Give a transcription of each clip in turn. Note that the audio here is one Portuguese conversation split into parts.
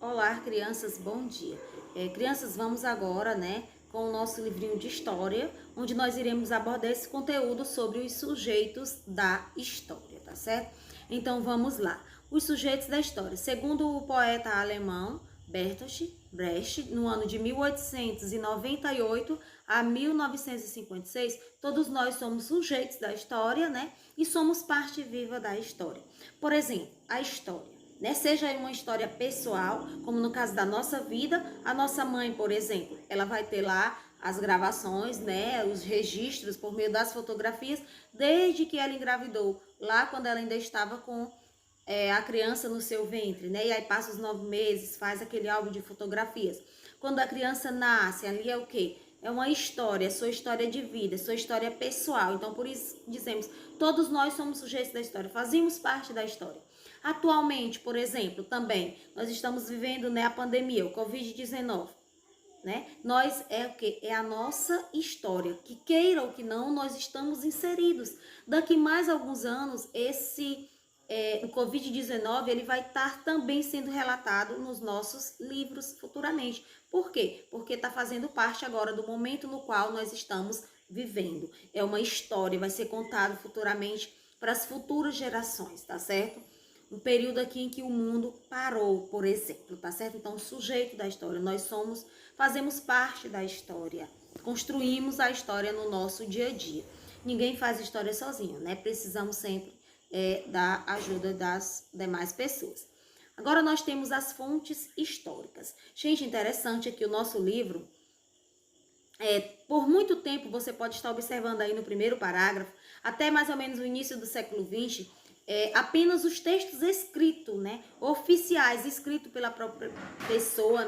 Olá, crianças, bom dia. Crianças, vamos agora, com o nosso livrinho de história, onde nós iremos abordar esse conteúdo sobre os sujeitos da história, tá certo? Então, vamos lá. Os sujeitos da história. Segundo o poeta alemão Bertolt Brecht, no ano de 1898 a 1956, todos nós somos sujeitos da história, E somos parte viva da história. Por exemplo, a história. Seja uma história pessoal, como no caso da nossa vida, a nossa mãe, por exemplo, ela vai ter lá as gravações, os registros por meio das fotografias, desde que ela engravidou, lá quando ela ainda estava com a criança no seu ventre, E aí passa os 9 meses, faz aquele álbum de fotografias. Quando a criança nasce, ali é o quê? É uma história, sua história de vida, sua história pessoal. Então, por isso dizemos, todos nós somos sujeitos da história, fazemos parte da história. Atualmente, por exemplo, também, nós estamos vivendo a pandemia, o Covid-19. Nós é o que? É a nossa história, que queira ou que não, nós estamos inseridos. Daqui mais alguns anos, o Covid-19 ele vai estar também sendo relatado nos nossos livros futuramente. Por quê? Porque está fazendo parte agora do momento no qual nós estamos vivendo. É uma história, vai ser contado futuramente para as futuras gerações, tá certo? Um período aqui em que o mundo parou, por exemplo, tá certo? Então, o sujeito da história, fazemos parte da história, construímos a história no nosso dia a dia. Ninguém faz história sozinho, Precisamos sempre da ajuda das demais pessoas. Agora nós temos as fontes históricas. Gente, interessante aqui o nosso livro. Por muito tempo, você pode estar observando aí no primeiro parágrafo, até mais ou menos o início do século XX, apenas os textos escritos, oficiais, escritos pela própria pessoa,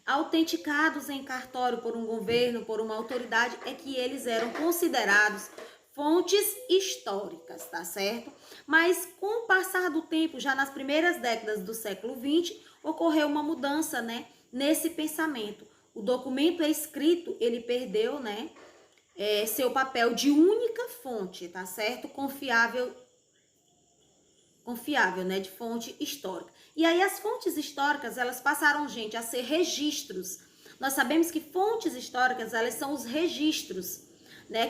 autenticados em cartório por um governo, por uma autoridade, é que eles eram considerados fontes históricas, tá certo? Mas com o passar do tempo, já nas primeiras décadas do século XX, ocorreu uma mudança, nesse pensamento. O documento escrito, ele perdeu, seu papel de única fonte, tá certo? Confiável, de fonte histórica. E aí as fontes históricas, elas passaram, gente, a ser registros. Nós sabemos que fontes históricas, elas são os registros,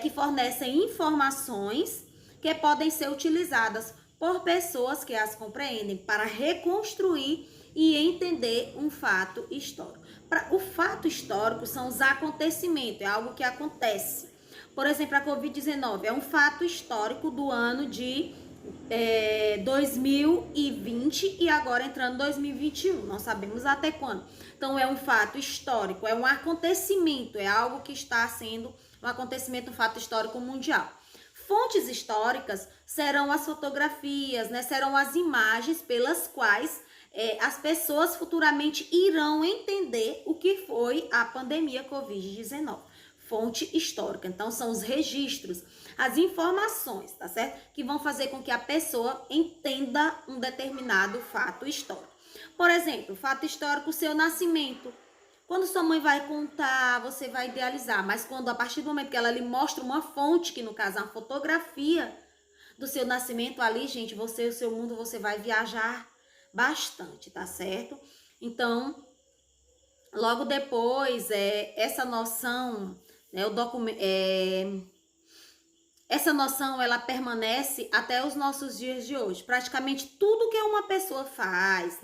que fornecem informações que podem ser utilizadas por pessoas que as compreendem para reconstruir e entender um fato histórico. O fato histórico são os acontecimentos, é algo que acontece. Por exemplo, a Covid-19 é um fato histórico do ano de 2020 e agora entrando 2021, não sabemos até quando. Então é um fato histórico, é um acontecimento, é algo que está sendo um acontecimento, um fato histórico mundial. Fontes históricas serão as fotografias, serão as imagens pelas quais as pessoas futuramente irão entender o que foi a pandemia Covid-19. Fonte histórica, então são os registros, as informações, tá certo? Que vão fazer com que a pessoa entenda um determinado fato histórico. Por exemplo, fato histórico, o seu nascimento. Quando sua mãe vai contar, você vai idealizar, mas quando a partir do momento que ela lhe mostra uma fonte, que no caso é uma fotografia do seu nascimento ali, gente, você, o seu mundo, você vai viajar bastante, tá certo? Então, logo depois, essa noção, essa noção, ela permanece até os nossos dias de hoje. Praticamente tudo que uma pessoa faz,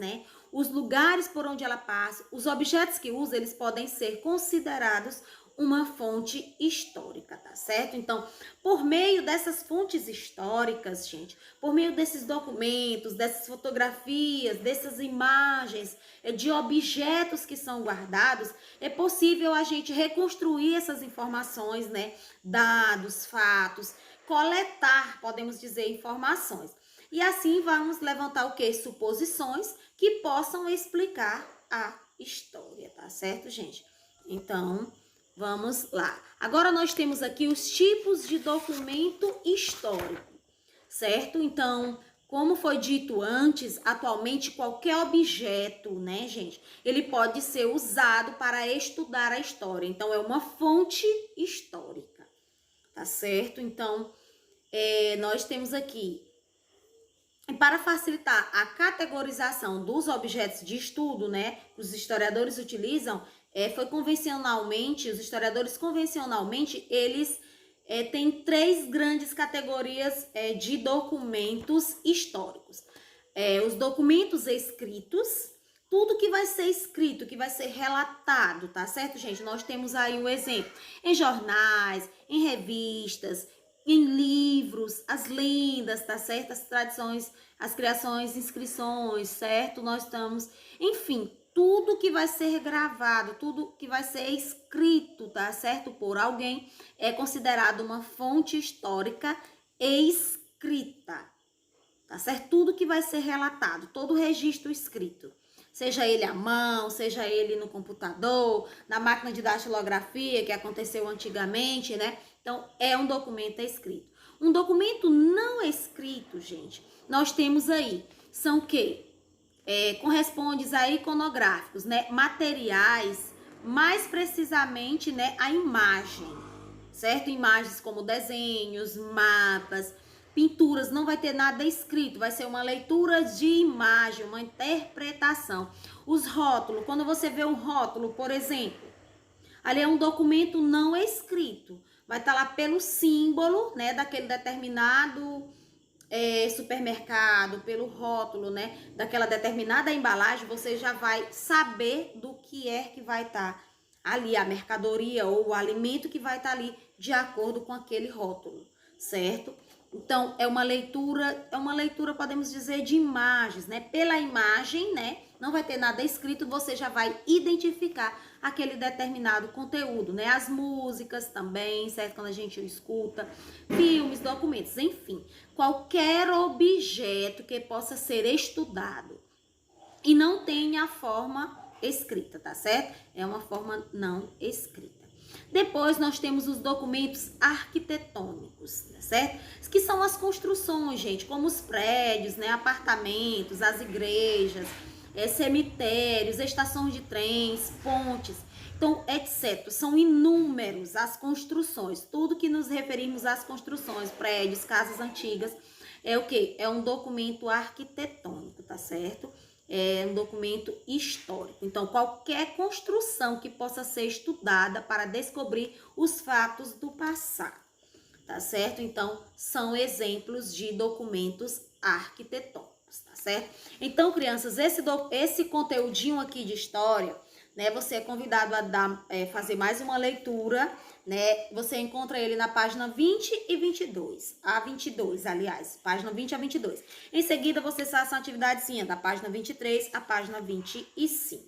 os lugares por onde ela passa, os objetos que usa, eles podem ser considerados uma fonte histórica, tá certo? Então, por meio dessas fontes históricas, gente, por meio desses documentos, dessas fotografias, dessas imagens, de objetos que são guardados, é possível a gente reconstruir essas informações, dados, fatos, coletar, podemos dizer, informações. E assim vamos levantar o quê? Suposições que possam explicar a história, tá certo, gente? Então, vamos lá. Agora nós temos aqui os tipos de documento histórico, certo? Então, como foi dito antes, atualmente qualquer objeto, gente, ele pode ser usado para estudar a história. Então, é uma fonte histórica, tá certo? Então, nós temos aqui, para facilitar a categorização dos objetos de estudo, né, que os historiadores utilizam, os historiadores convencionalmente, eles têm três grandes categorias de documentos históricos. Os documentos escritos, tudo que vai ser escrito, que vai ser relatado, tá certo, gente? Nós temos aí um exemplo em jornais, em revistas, em livros, as lendas, tá certo? As tradições, as criações, inscrições, certo? Nós estamos, enfim, tudo que vai ser gravado, tudo que vai ser escrito, tá certo? Por alguém, é considerado uma fonte histórica escrita, tá certo? Tudo que vai ser relatado, todo registro escrito, seja ele à mão, seja ele no computador, na máquina de datilografia, que aconteceu antigamente, né? Então, é um documento escrito. Um documento não escrito, gente, nós temos aí, são o quê? Corresponde a iconográficos, né? Materiais, mais precisamente, né? A imagem, certo? Imagens como desenhos, mapas, pinturas, não vai ter nada escrito, vai ser uma leitura de imagem, uma interpretação. Os rótulos, quando você vê um rótulo, por exemplo, ali é um documento não escrito, vai estar lá pelo símbolo, né, daquele determinado supermercado, pelo rótulo, né, daquela determinada embalagem, você já vai saber do que é que vai estar ali, a mercadoria ou o alimento que vai estar ali de acordo com aquele rótulo, certo? Então, é uma leitura, podemos dizer, de imagens, né? Pela imagem, né? Não vai ter nada escrito, você já vai identificar aquele determinado conteúdo, né? As músicas também, certo? Quando a gente escuta, filmes, documentos, enfim. Qualquer objeto que possa ser estudado e não tenha a forma escrita, tá certo? É uma forma não escrita. Depois nós temos os documentos arquitetônicos, tá certo? Que são as construções, gente, como os prédios, né, apartamentos, as igrejas, cemitérios, estações de trens, pontes, então, etc. São inúmeros as construções, tudo que nos referimos às construções, prédios, casas antigas, é o quê? É um documento arquitetônico, tá certo? É um documento histórico. Então, qualquer construção que possa ser estudada para descobrir os fatos do passado, tá certo? Então, são exemplos de documentos arquitetônicos, tá certo? Então, crianças, esse conteúdinho aqui de história, né, você é convidado a fazer mais uma leitura, né? Você encontra ele na página 20 e 22, a 22, aliás, página 20 a 22. Em seguida, você faça uma atividadezinha da página 23 à página 25.